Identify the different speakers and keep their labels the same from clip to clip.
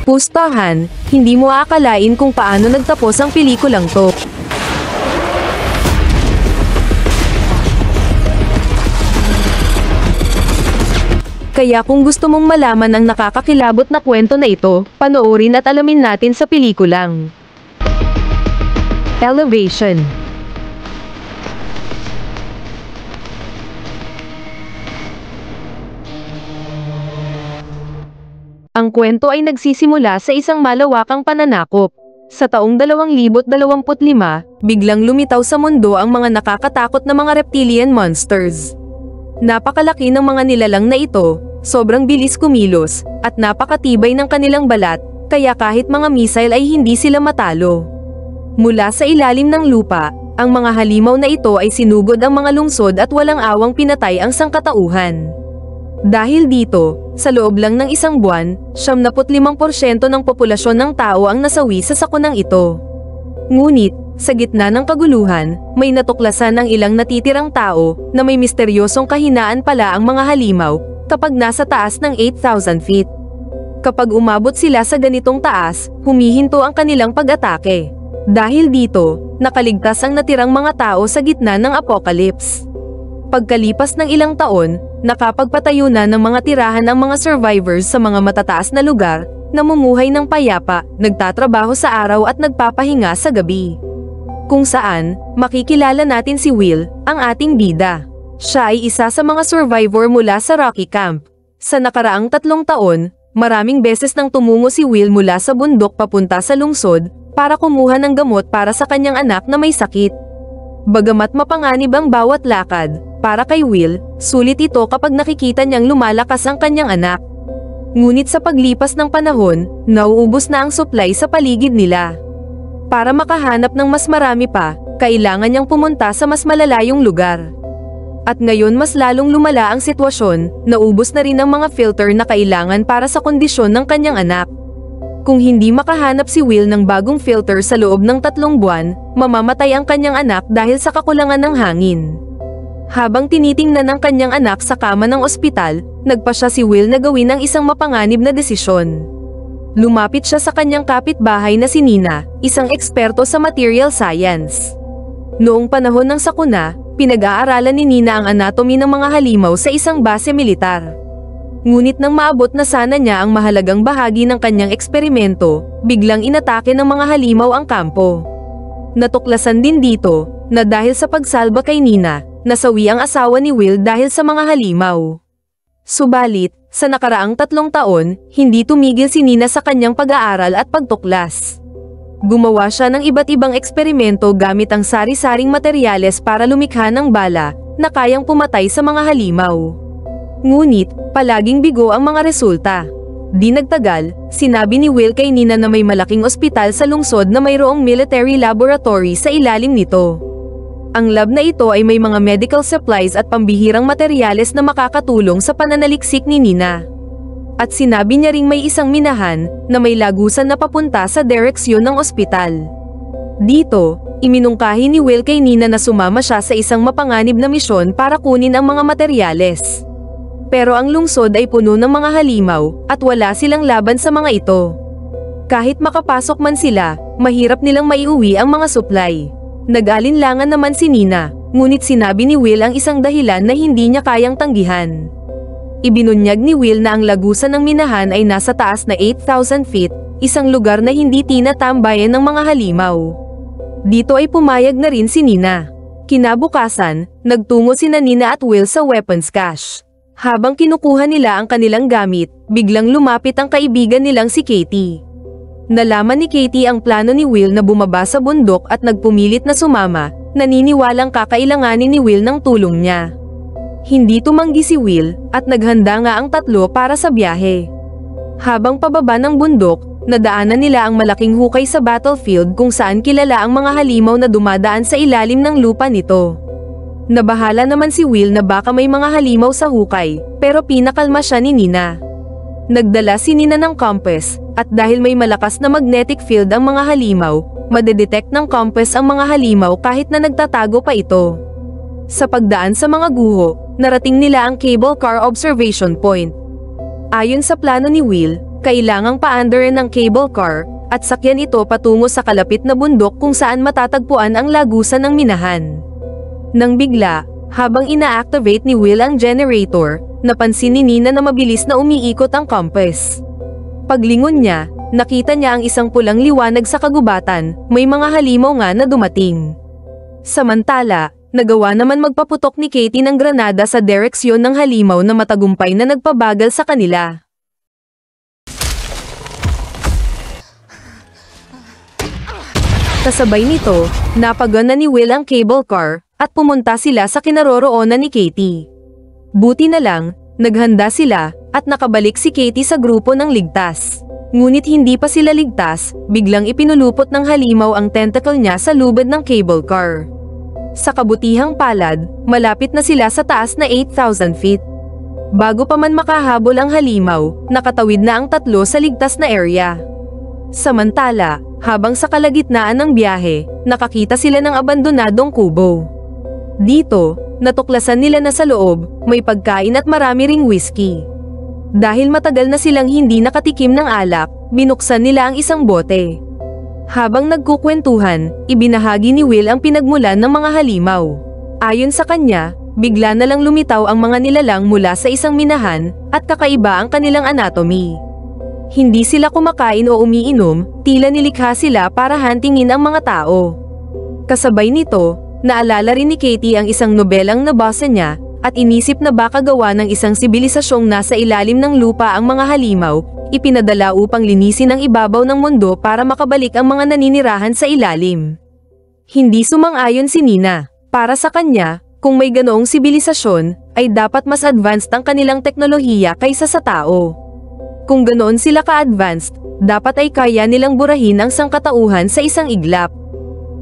Speaker 1: Pustahan, hindi mo aakalain kung paano nagtapos ang pelikulang to. Kaya kung gusto mong malaman ang nakakakilabot na kwento na ito, panoorin at alamin natin sa pelikulang Elevation. Ang kwento ay nagsisimula sa isang malawakang pananakop. Sa taong 2025, biglang lumitaw sa mundo ang mga nakakatakot na mga reptilian monsters. Napakalaki ng mga nilalang na ito, sobrang bilis kumilos, at napakatibay ng kanilang balat, kaya kahit mga missile ay hindi sila matalo. Mula sa ilalim ng lupa, ang mga halimaw na ito ay sinugod ang mga lungsod at walang awang pinatay ang sangkatauhan. Dahil dito, sa loob lang ng isang buwan, 75% ng populasyon ng tao ang nasawi sa sakunang ito. Ngunit, sa gitna ng kaguluhan, may natuklasan ang ilang natitirang tao na may misteryosong kahinaan pala ang mga halimaw kapag nasa taas ng 8,000 feet. Kapag umabot sila sa ganitong taas, humihinto ang kanilang pag-atake. Dahil dito, nakaligtas ang natirang mga tao sa gitna ng apocalypse. Pagkalipas ng ilang taon, nakapagpatayo na ng mga tirahan ang mga survivors sa mga matataas na lugar, namumuhay ng payapa, nagtatrabaho sa araw at nagpapahinga sa gabi. Kung saan, makikilala natin si Will, ang ating bida. Siya ay isa sa mga survivor mula sa Rocky Camp. Sa nakaraang 3 taon, maraming beses nang tumungo si Will mula sa bundok papunta sa lungsod, para kumuha ng gamot para sa kanyang anak na may sakit. Bagamat mapanganib ang bawat lakad, para kay Will, sulit ito kapag nakikita niyang lumalakas ang kanyang anak. Ngunit sa paglipas ng panahon, nauubos na ang supply sa paligid nila. Para makahanap ng mas marami pa, kailangan niyang pumunta sa mas malalayong lugar. At ngayon mas lalong lumala ang sitwasyon, naubos na rin ang mga filter na kailangan para sa kondisyon ng kanyang anak. Kung hindi makahanap si Will ng bagong filter sa loob ng 3 buwan, mamamatay ang kanyang anak dahil sa kakulangan ng hangin. Habang tinitingnan ng kanyang anak sa kama ng ospital, nagpasya si Will na gawin ang isang mapanganib na desisyon. Lumapit siya sa kanyang kapitbahay na si Nina, isang eksperto sa material science. Noong panahon ng sakuna, pinag-aaralan ni Nina ang anatomy ng mga halimaw sa isang base militar. Ngunit nang maabot na sana niya ang mahalagang bahagi ng kanyang eksperimento, biglang inatake ng mga halimaw ang kampo. Natuklasan din dito, na dahil sa pagsalba kay Nina, nasawi ang asawa ni Will dahil sa mga halimaw. Subalit, sa nakaraang 3 taon, hindi tumigil si Nina sa kanyang pag-aaral at pagtuklas. Gumawa siya ng iba't ibang eksperimento gamit ang sari-saring materyales para lumikha ng bala, na kayang pumatay sa mga halimaw. Ngunit, palaging bigo ang mga resulta. Di nagtagal, sinabi ni Will kay Nina na may malaking ospital sa lungsod na mayroong military laboratory sa ilalim nito. Ang lab na ito ay may mga medical supplies at pambihirang materyales na makakatulong sa pananaliksik ni Nina. At sinabi niya ring may isang minahan na may lagusan na papunta sa direksyon ng ospital. Dito, iminungkahi ni Will kay Nina na sumama siya sa isang mapanganib na misyon para kunin ang mga materyales. Pero ang lungsod ay puno ng mga halimaw at wala silang laban sa mga ito. Kahit makapasok man sila, mahirap nilang maiuwi ang mga supply. Nag-alinlangan naman si Nina, ngunit sinabi ni Will ang isang dahilan na hindi niya kayang tanggihan. Ibinunyag ni Will na ang lagusan ng minahan ay nasa taas na 8,000 feet, isang lugar na hindi tinatambayan ng mga halimaw. Dito ay pumayag na rin si Nina. Kinabukasan, nagtungo sina Nina at Will sa weapons cache. Habang kinukuha nila ang kanilang gamit, biglang lumapit ang kaibigan nilang si Katie. Nalaman ni Katie ang plano ni Will na bumaba sa bundok at nagpumilit na sumama, naniniwalang kakailanganin ni Will ng tulong niya. Hindi tumanggi si Will, at naghanda nga ang 3 para sa biyahe. Habang pababa ng bundok, nadaanan nila ang malaking hukay sa battlefield kung saan kilala ang mga halimaw na dumadaan sa ilalim ng lupa nito. Nabahala naman si Will na baka may mga halimaw sa hukay, pero pinakalma siya ni Nina. Nagdala si Nina ng compass, at dahil may malakas na magnetic field ang mga halimaw, madedetect ng compass ang mga halimaw kahit na nagtatago pa ito. Sa pagdaan sa mga guho, narating nila ang cable car observation point. Ayon sa plano ni Will, kailangang paandarin ng cable car, at sakyan ito patungo sa kalapit na bundok kung saan matatagpuan ang lagusan ng minahan. Nang bigla, habang ina-activate ni Will ang generator, napansin ni Nina na mabilis na umiikot ang compass. Paglingon niya, nakita niya ang isang pulang liwanag sa kagubatan, may mga halimaw nga na dumating. Samantala, nagawa naman magpaputok ni Katie ng granada sa direksyon ng halimaw na matagumpay na nagpabagal sa kanila. Kasabay nito, napagan na ni Will ang cable car, at pumunta sila sa kinaroroonan ni Katie. Buti na lang, naghanda sila, at nakabalik si Katie sa grupo ng ligtas. Ngunit hindi pa sila ligtas, biglang ipinulupot ng halimaw ang tentacle niya sa lubid ng cable car. Sa kabutihang palad, malapit na sila sa taas na 8,000 feet. Bago pa man makahabol ang halimaw, nakatawid na ang tatlo sa ligtas na area. Samantala, habang sa kalagitnaan ng biyahe, nakakita sila ng abandonadong kubo. Dito, natuklasan nila na sa loob, may pagkain at marami ring whiskey. Dahil matagal na silang hindi nakatikim ng alak, binuksan nila ang isang bote. Habang nagkukwentuhan, ibinahagi ni Will ang pinagmulan ng mga halimaw. Ayon sa kanya, bigla na lang lumitaw ang mga nilalang mula sa isang minahan, at kakaiba ang kanilang anatomy. Hindi sila kumakain o umiinom, tila nilikha sila para hantingin ang mga tao. Kasabay nito, naalala rin ni Katie ang isang nobelang nabasa niya, at inisip na baka gawa ng isang sibilisasyong nasa ilalim ng lupa ang mga halimaw, ipinadala upang linisin ang ibabaw ng mundo para makabalik ang mga naninirahan sa ilalim. Hindi sumang-ayon si Nina. Para sa kanya, kung may ganoong sibilisasyon, ay dapat mas advanced ang kanilang teknolohiya kaysa sa tao. Kung ganoon sila ka-advanced, dapat ay kaya nilang burahin ang sangkatauhan sa isang iglap.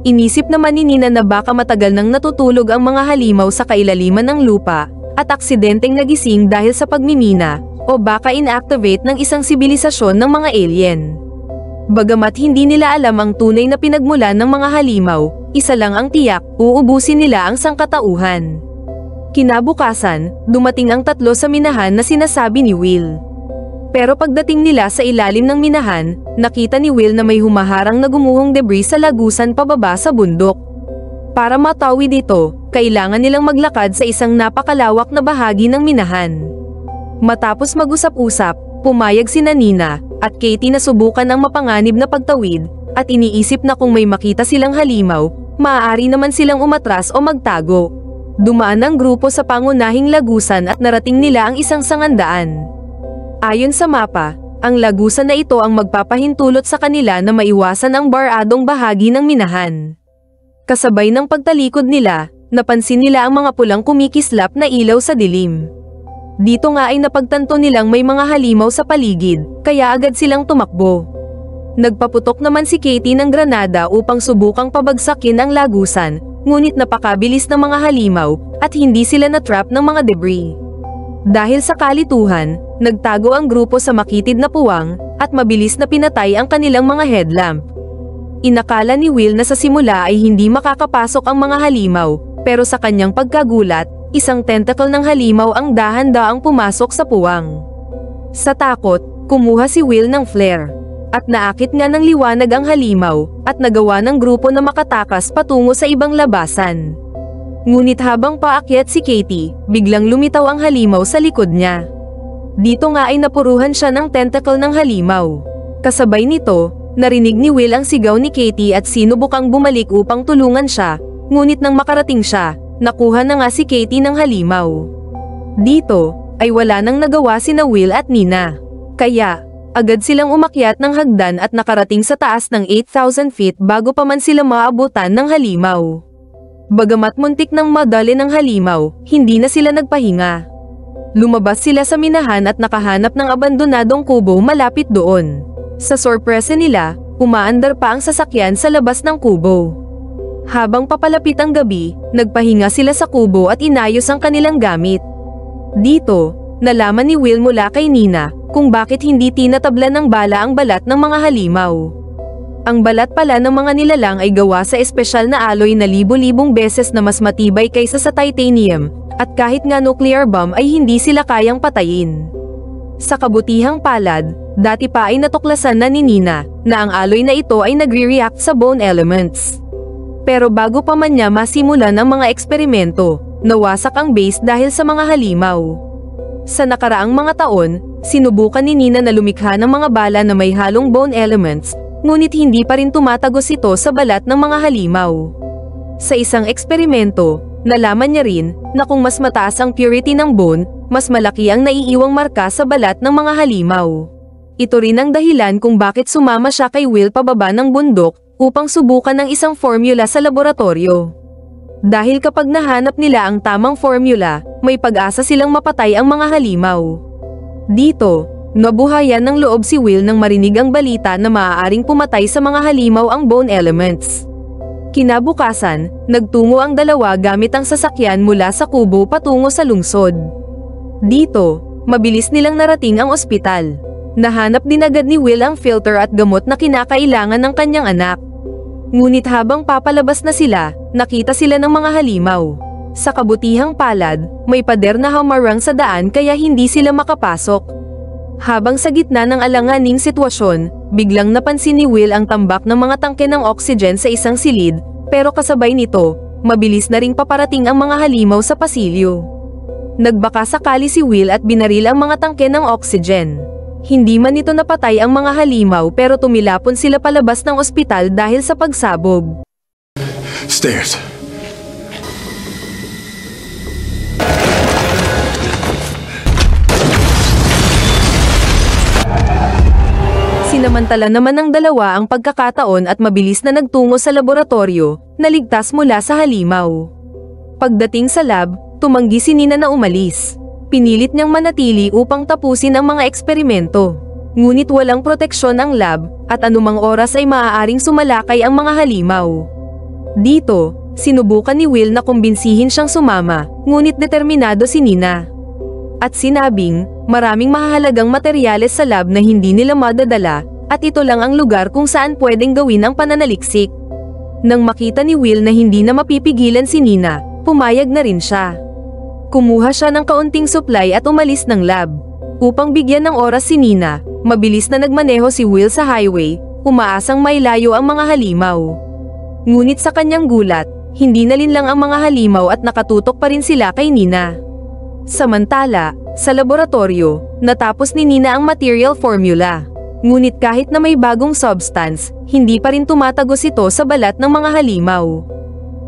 Speaker 1: Inisip naman ni Nina na baka matagal nang natutulog ang mga halimaw sa kailaliman ng lupa, at aksidenteng nagising dahil sa pagmimina, o baka inactivate ng isang sibilisasyon ng mga alien. Bagamat hindi nila alam ang tunay na pinagmulan ng mga halimaw, isa lang ang tiyak, uubusin nila ang sangkatauhan. Kinabukasan, dumating ang tatlo sa minahan na sinasabi ni Will. Pero pagdating nila sa ilalim ng minahan, nakita ni Will na may humaharang na gumuhong debris sa lagusan pababa sa bundok. Para matawid ito, kailangan nilang maglakad sa isang napakalawak na bahagi ng minahan. Matapos mag-usap-usap, pumayag sina Nina at Katie na subukan ang mapanganib na pagtawid, at iniisip na kung may makita silang halimaw, maaari naman silang umatras o magtago. Dumaan ang grupo sa pangunahing lagusan at narating nila ang isang sangandaan. Ayon sa mapa, ang lagusan na ito ang magpapahintulot sa kanila na maiwasan ang baradong bahagi ng minahan. Kasabay ng pagtalikod nila, napansin nila ang mga pulang kumikislap na ilaw sa dilim. Dito nga ay napagtanto nilang may mga halimaw sa paligid, kaya agad silang tumakbo. Nagpaputok naman si Katie ng granada upang subukang pabagsakin ang lagusan, ngunit napakabilis ng mga halimaw, at hindi sila na-trap ng mga debris. Dahil sa kalituhan, nagtago ang grupo sa makitid na puwang, at mabilis na pinatay ang kanilang mga headlamp. Inakala ni Will na sa simula ay hindi makakapasok ang mga halimaw, pero sa kanyang pagkagulat, isang tentacle ng halimaw ang dahan-daang pumasok sa puwang. Sa takot, kumuha si Will ng flare, at naakit nga ng liwanag ang halimaw, at nagawa ng grupo na makatakas patungo sa ibang labasan. Ngunit habang paakyat si Katie, biglang lumitaw ang halimaw sa likod niya. Dito nga ay napuruhan siya ng tentacle ng halimaw. Kasabay nito, narinig ni Will ang sigaw ni Katie at sinubukang bumalik upang tulungan siya, ngunit nang makarating siya, nakuha na nga si Katie ng halimaw. Dito, ay wala nang nagawa sina Will at Nina. Kaya, agad silang umakyat ng hagdan at nakarating sa taas ng 8,000 feet bago pa man sila maabutan ng halimaw. Bagamat muntik ng madali ng halimaw, hindi na sila nagpahinga. Lumabas sila sa minahan at nakahanap ng abandonadong kubo malapit doon. Sa sorpresa nila, umaandar pa ang sasakyan sa labas ng kubo. Habang papalapit ang gabi, nagpahinga sila sa kubo at inayos ang kanilang gamit. Dito, nalaman ni Will mula kay Nina kung bakit hindi tinatablan ng bala ang balat ng mga halimaw. Ang balat pala ng mga nilalang ay gawa sa espesyal na alloy na libo-libong beses na mas matibay kaysa sa titanium, at kahit nga nuclear bomb ay hindi sila kayang patayin. Sa kabutihang palad, Dati pa ay natuklasan na ni Nina na ang alloy na ito ay nagre-react sa bone elements. Pero bago pa man niya masimulan ang mga eksperimento, nawasak ang base dahil sa mga halimaw. Sa nakaraang mga taon, sinubukan ni Nina na lumikha ng mga bala na may halong bone elements, ngunit hindi pa rin tumatagos ito sa balat ng mga halimaw. Sa isang eksperimento, nalaman niya rin na kung mas mataas ang purity ng bone, mas malaki ang naiiwang marka sa balat ng mga halimaw. Ito rin ang dahilan kung bakit sumama siya kay Will pababa ng bundok upang subukan ng isang formula sa laboratorio. Dahil kapag nahanap nila ang tamang formula, may pag-asa silang mapatay ang mga halimaw. Dito, nabuhayan ng loob si Will nang marinig ang balita na maaaring pumatay sa mga halimaw ang bone elements. Kinabukasan, nagtungo ang dalawa gamit ang sasakyan mula sa kubo patungo sa lungsod. Dito, mabilis nilang narating ang ospital. Nahanap din agad ni Will ang filter at gamot na kinakailangan ng kanyang anak. Ngunit habang papalabas na sila, nakita sila ng mga halimaw. Sa kabutihang palad, may pader na hamarang sa daan kaya hindi sila makapasok. Habang sa gitna ng alanganing sitwasyon, biglang napansin ni Will ang tambak ng mga tangke ng oxygen sa isang silid, pero kasabay nito, mabilis na ring paparating ang mga halimaw sa pasilyo. Nagbaka sakali si Will at binaril ang mga tangke ng oxygen. Hindi man ito napatay ang mga halimaw pero tumilapon sila palabas ng ospital dahil sa pagsabog.
Speaker 2: Stairs.
Speaker 1: Sinamantala naman ng dalawa ang pagkakataon at mabilis na nagtungo sa laboratorio, na ligtas mula sa halimaw. Pagdating sa lab, tumanggi si Nina na umalis. Pinilit niyang manatili upang tapusin ang mga eksperimento. Ngunit walang proteksyon ang lab, at anumang oras ay maaaring sumalakay ang mga halimaw. Dito, sinubukan ni Will na kumbinsihin siyang sumama, ngunit determinado si Nina. At sinabing, maraming mahahalagang materyales sa lab na hindi nila madadala, at ito lang ang lugar kung saan pwedeng gawin ang pananaliksik. Nang makita ni Will na hindi na mapipigilan si Nina, pumayag na rin siya. Kumuha siya ng kaunting supply at umalis ng lab. Upang bigyan ng oras si Nina, mabilis na nagmaneho si Will sa highway, umaasang mailayo ang mga halimaw. Ngunit sa kanyang gulat, hindi nalinlang ang mga halimaw at nakatutok pa rin sila kay Nina. Samantala, sa laboratorio, natapos ni Nina ang material formula. Ngunit kahit na may bagong substance, hindi pa rin tumatagos ito sa balat ng mga halimaw.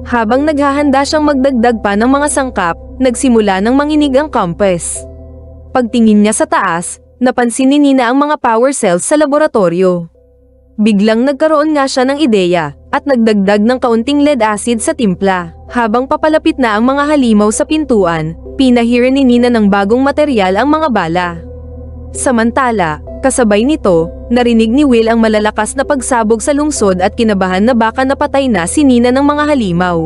Speaker 1: Habang naghahanda siyang magdagdag pa ng mga sangkap, nagsimula ng manginig ang compass. Pagtingin niya sa taas, napansin ni Nina ang mga power cells sa laboratorio. Biglang nagkaroon nga siya ng ideya, at nagdagdag ng kaunting lead acid sa timpla. Habang papalapit na ang mga halimaw sa pintuan, pinahiran ni Nina ng bagong material ang mga bala. Samantala, kasabay nito, narinig ni Will ang malalakas na pagsabog sa lungsod at kinabahan na baka napatay na si Nina ng mga halimaw.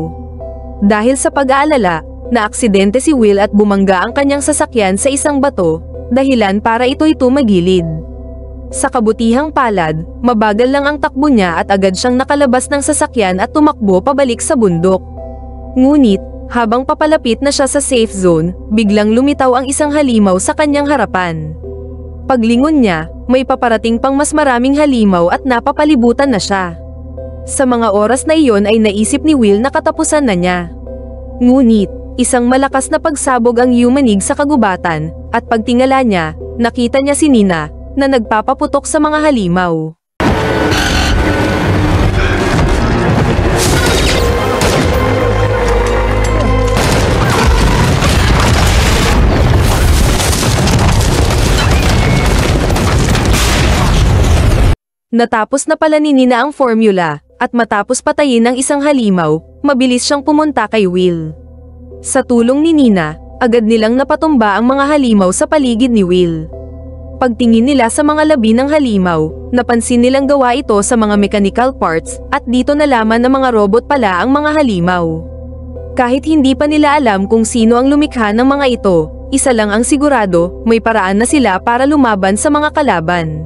Speaker 1: Dahil sa pag-aalala, naaksidente si Will at bumangga ang kanyang sasakyan sa isang bato, dahilan para ito'y tumagilid. Sa kabutihang palad, mabagal lang ang takbo niya at agad siyang nakalabas ng sasakyan at tumakbo pabalik sa bundok. Ngunit, habang papalapit na siya sa safe zone, biglang lumitaw ang isang halimaw sa kanyang harapan. Paglingon niya, may paparating pang mas maraming halimaw at napapalibutan na siya. Sa mga oras na iyon ay naisip ni Will na katapusan na niya. Ngunit, isang malakas na pagsabog ang yumanig sa kagubatan, at pagtingala niya, nakita niya si Nina, na nagpapaputok sa mga halimaw. Natapos na pala ni Nina ang formula, at matapos patayin ng isang halimaw, mabilis siyang pumunta kay Will. Sa tulong ni Nina, agad nilang napatumba ang mga halimaw sa paligid ni Will. Pagtingin nila sa mga labi ng halimaw, napansin nilang gawa ito sa mga mechanical parts, at dito nalaman na mga robot pala ang mga halimaw. Kahit hindi pa nila alam kung sino ang lumikha ng mga ito, isa lang ang sigurado, may paraan na sila para lumaban sa mga kalaban.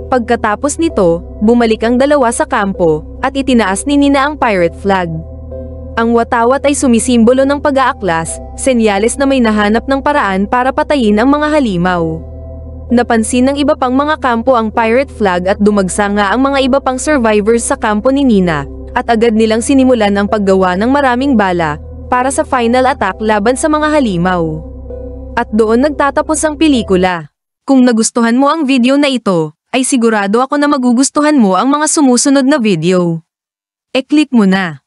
Speaker 1: Pagkatapos nito, bumalik ang dalawa sa kampo, at itinaas ni Nina ang pirate flag. Ang watawat ay sumisimbolo ng pag-aaklas, senyales na may nahanap ng paraan para patayin ang mga halimaw. Napansin ng iba pang mga kampo ang pirate flag at dumagsa nga ang mga iba pang survivors sa kampo ni Nina, at agad nilang sinimulan ang paggawa ng maraming bala para sa final attack laban sa mga halimaw. At doon nagtatapos ang pelikula. Kung nagustuhan mo ang video na ito, ay sigurado ako na magugustuhan mo ang mga sumusunod na video. E-click mo na.